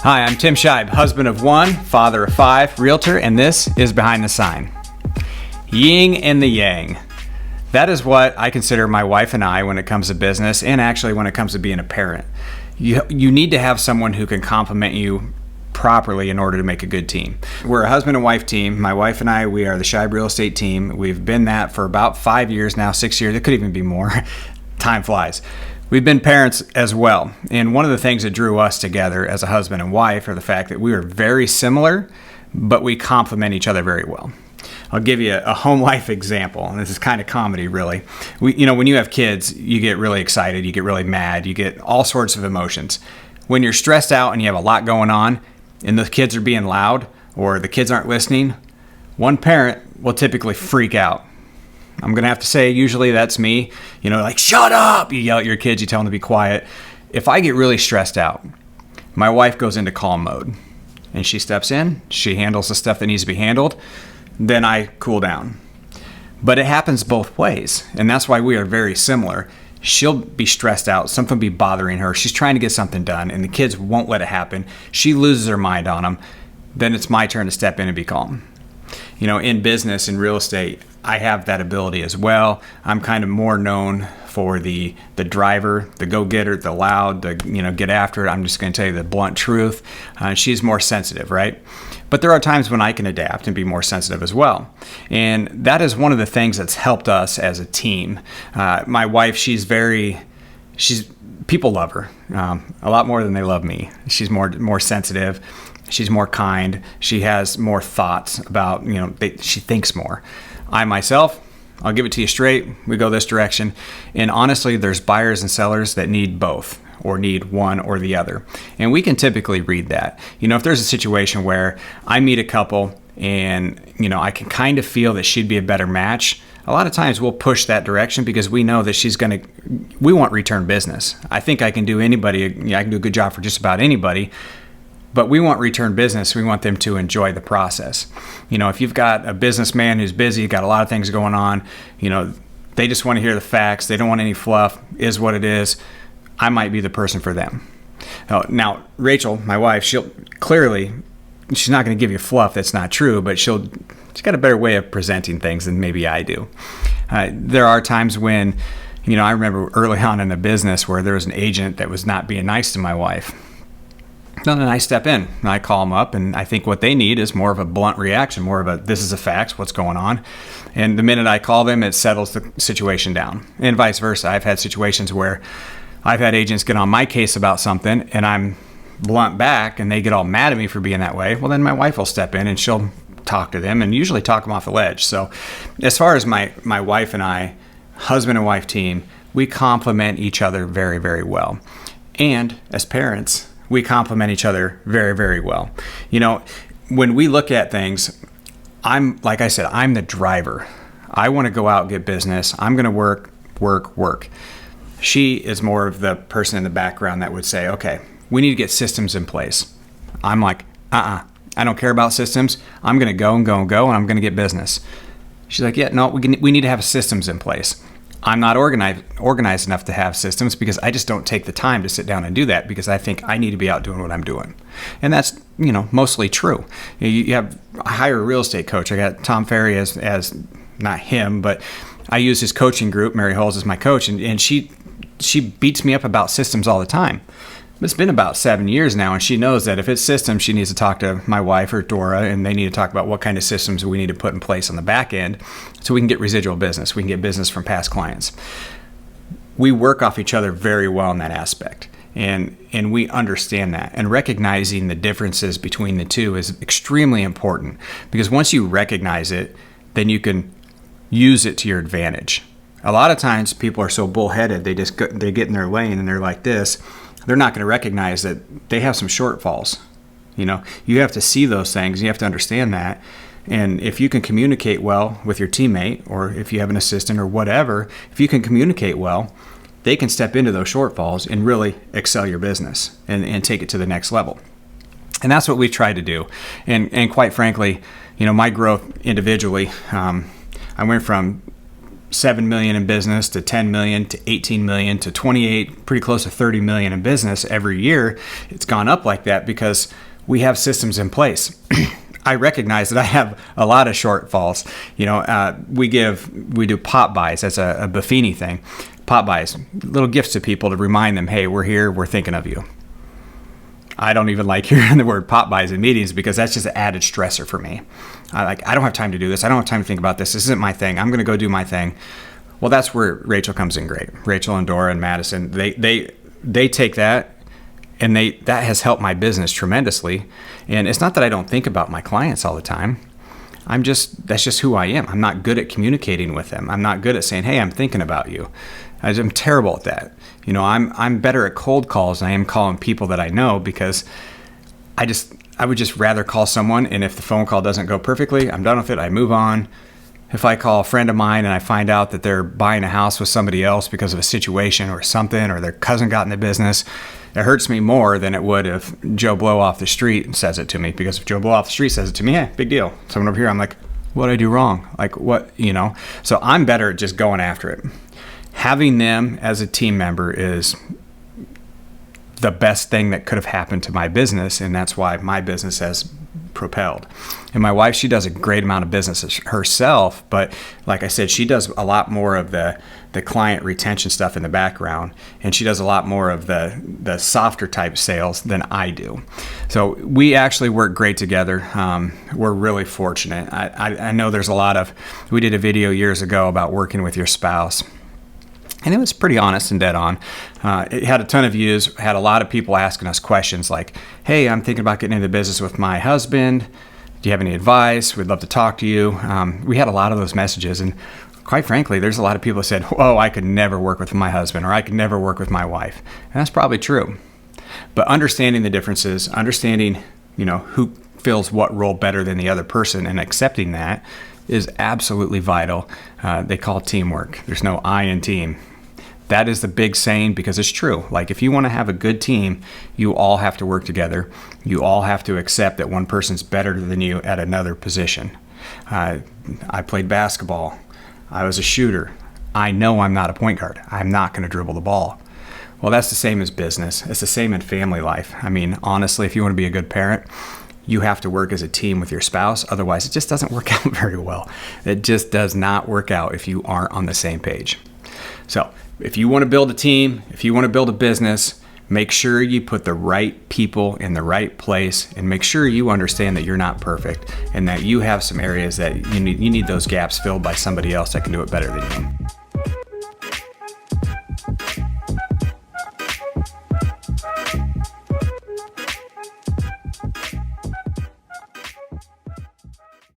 Hi, I'm Tim Scheib, husband of one, father of five, realtor, and this is Behind the Sign. Yin and the Yang. That is what I consider my wife and I when it comes to business, and actually when it comes to being a parent. You need to have someone who can complement you properly in order to make a good team. We're a husband and wife team. My wife and I, we are the Scheib Real Estate team. We've been that for about 5 years now, 6 years. It could even be more. Time flies. We've been parents as well. And one of the things that drew us together as a husband and wife are the fact that we are very similar, but we complement each other very well. I'll give you a home life example, and this is kind of comedy, really. When you have kids, you get really excited, you get really mad, you get all sorts of emotions. When you're stressed out and you have a lot going on, and the kids are being loud, or the kids aren't listening, one parent will typically freak out. I'm going to have to say, usually that's me. Like, shut up! You yell at your kids, you tell them to be quiet. If I get really stressed out, my wife goes into calm mode. And she steps in, she handles the stuff that needs to be handled, then I cool down. But it happens both ways, and that's why we are very similar. She'll be stressed out, something will be bothering her, she's trying to get something done, and the kids won't let it happen. She loses her mind on them. Then it's my turn to step in and be calm. In business, in real estate, I have that ability as well. I'm kind of more known for the driver, the go-getter, the loud, the get after it. I'm just going to tell you the blunt truth. She's more sensitive, right? But there are times when I can adapt and be more sensitive as well. And that is one of the things that's helped us as a team. My wife, people love her a lot more than they love me. She's more sensitive. She's more kind. She has more thoughts about, she thinks more. I myself, I'll give it to you straight. We go this direction. And honestly, there's buyers and sellers that need both or need one or the other. And we can typically read that. If there's a situation where I meet a couple and, I can kind of feel that she'd be a better match, a lot of times we'll push that direction because we know that we want return business. I think I can do I can do a good job for just about anybody. But we want return business. We want them to enjoy the process. If you've got a businessman who's busy, got a lot of things going on, they just want to hear the facts. They don't want any fluff. Is what it is. I might be the person for them. Now, Rachel, my wife, she's not going to give you fluff that's not true, but she's got a better way of presenting things than maybe I do. There are times when, I remember early on in the business where there was an agent that was not being nice to my wife. Then I step in and I call them up, and I think what they need is more of a blunt reaction, more of a, this is a fact, what's going on. And the minute I call them, it settles the situation down. And vice versa. I've had situations where I've had agents get on my case about something and I'm blunt back and they get all mad at me for being that way. Well, then my wife will step in and she'll talk to them and usually talk them off the ledge. So as far as my wife and I, husband and wife team, we complement each other very, very well. And as parents, we complement each other very, very well. When we look at things, like I said, I'm the driver. I want to go out and get business. I'm going to work. She is more of the person in the background that would say, okay, we need to get systems in place. I'm like, I don't care about systems. I'm going to go, and I'm going to get business. She's like, yeah, no, we need to have systems in place. I'm not organized enough to have systems because I just don't take the time to sit down and do that because I think I need to be out doing what I'm doing. And that's, mostly true. You hire a real estate coach. I got Tom Ferry as not him, but I use his coaching group. Mary Holes is my coach, and she beats me up about systems all the time. It's been about 7 years now, and she knows that if it's systems, she needs to talk to my wife or Dora, and they need to talk about what kind of systems we need to put in place on the back end so we can get residual business. We can get business from past clients. We work off each other very well in that aspect, and we understand that. And recognizing the differences between the two is extremely important because once you recognize it, then you can use it to your advantage. A lot of times people are so bullheaded, they get in their lane and they're like this. They're not going to recognize that they have some shortfalls. You have to see those things. You have to understand that. And if you can communicate well with your teammate, or if you have an assistant or whatever, if you can communicate well, they can step into those shortfalls and really excel your business and take it to the next level. And that's what we've tried to do. And quite frankly, my growth individually, I went from 7 million in business to 10 million to 18 million to 28, pretty close to 30 million in business every year. It's gone up like that because we have systems in place. I recognize that I have a lot of shortfalls. We do pop buys. That's a Buffini thing. Pop buys, little gifts to people to remind them, hey, we're here, we're thinking of you. I don't even like hearing the word pop buys in meetings because that's just an added stressor for me. I don't have time to do this. I don't have time to think about this. This isn't my thing. I'm going to go do my thing. Well, that's where Rachel comes in great. Rachel and Dora and Madison, they take that, and that has helped my business tremendously. And it's not that I don't think about my clients all the time. That's just who I am. I'm not good at communicating with them. I'm not good at saying, hey, I'm thinking about you. I'm terrible at that. I'm better at cold calls than I am calling people that I know, because I would just rather call someone, and if the phone call doesn't go perfectly, I'm done with it. I move on. If I call a friend of mine and I find out that they're buying a house with somebody else because of a situation or something, or their cousin got in the business, it hurts me more than it would if Joe Blow off the street says it to me. Because if Joe Blow off the street says it to me, yeah, big deal. Someone over here, I'm like, what did I do wrong? Like, what, So I'm better at just going after it. Having them as a team member is the best thing that could have happened to my business, and that's why my business has propelled. And my wife, she does a great amount of business herself, but like I said, she does a lot more of the client retention stuff in the background, and she does a lot more of the softer type sales than I do. So we actually work great together. We're really fortunate. I know there's we did a video years ago about working with your spouse, and it was pretty honest and dead on. It had a ton of views, had a lot of people asking us questions like, hey, I'm thinking about getting into business with my husband. Do you have any advice? We'd love to talk to you. We had a lot of those messages. And quite frankly, there's a lot of people that said, oh, I could never work with my husband, or I could never work with my wife. And that's probably true. But understanding the differences, understanding, who fills what role better than the other person, and accepting that is absolutely vital. They call it teamwork. There's no I in team. That is the big saying, because it's true. Like, if you want to have a good team, you all have to work together. You all have to accept that one person's better than you at another position. I played basketball. I was a shooter. I know I'm not a point guard. I'm not going to dribble the ball. Well, that's the same as business. It's the same in family life. I mean, honestly, if you want to be a good parent, you have to work as a team with your spouse. Otherwise, it just doesn't work out very well. It just does not work out if you aren't on the same page. So if you want to build a team, if you want to build a business, make sure you put the right people in the right place, and make sure you understand that you're not perfect and that you have some areas that you need those gaps filled by somebody else that can do it better than you.